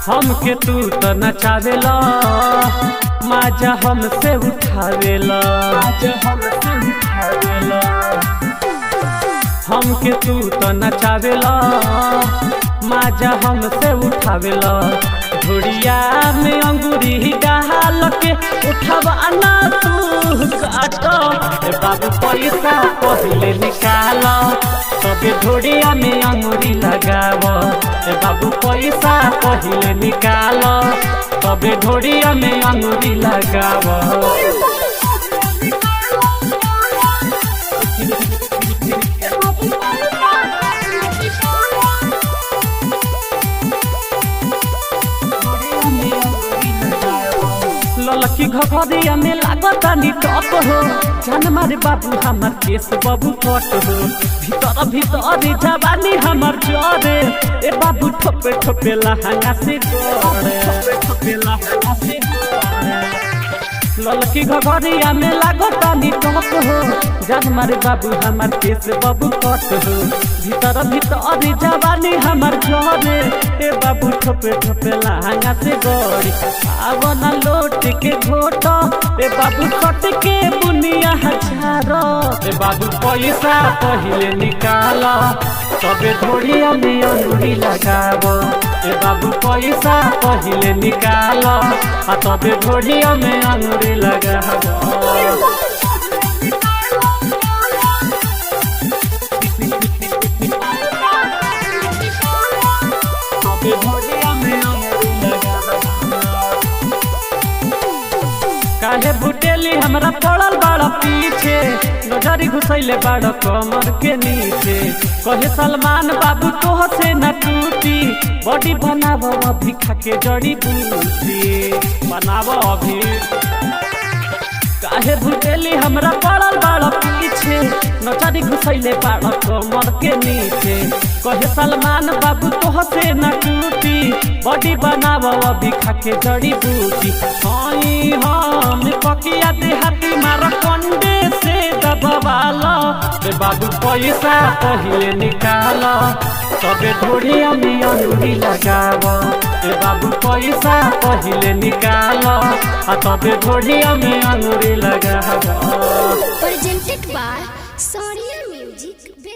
हमके तू तो नचावेला माजा हमसे उठावेला हमके तू तो नचावेला माजा हमसे उठावेला धुड़िया में अंगूरी डाल के उठवाना तू काटो बाबू पैसा पहले निकाल तबे धुड़िया में अंगूरी लगाव बाबू पैसा पहले निकाल तबे धुड़िया में अंगूरी लगाव। ललकी घघरिया में लागता नी टप हो जान मारे बाबू हमार केस बाबू कट हो भीतर भीतर जवानी हमार जरे ए बाबू ठोपे ठोपे लहंगा से गड़े ललकी घघरिया में लागता नी टप हो जान मारे बाबू हमार केस बाबू कट हो भीतर भीतर जवानी हमार जरे ए बाबू ठोपे ठोपे लहंगा से गड़ी आवना लोट के घोटो ए बाबू कट के बुनिया हजारो ए बाबू पैसा पहले निकाल तबे धोड़िया में अंगूरी लगावो ए बाबू पैसा पहले निकाल तबे धोड़िया में अंगूरी लगावो। काहे बुटेली हमरा पड़ल बड़ा पीछे नजरी घुसैले बड़ा कमर के नीचे कहे सलमान बाबू तोह से न टूटी बॉडी बनाव अभी खाके जड़ी बूटी बनाव अभी काहे बुटेली हमरा पड़ल बड़ा पीछे नजरी घुसैले बड़ा कमर के नीचे कहे सलमान बाबू तोह से न टूटी बॉडी बनाव अभी खाके जड़ी बूटी हम पकिया देहाती मार कंडे से दबावाला ए बाबू पैसा पहले निकाल तबे धोड़िया में अंगूरी लगाव ए बाबू पैसा पहले निकाल तबे धोड़िया में अंगूरी लगाव। Presented by Sonia Music।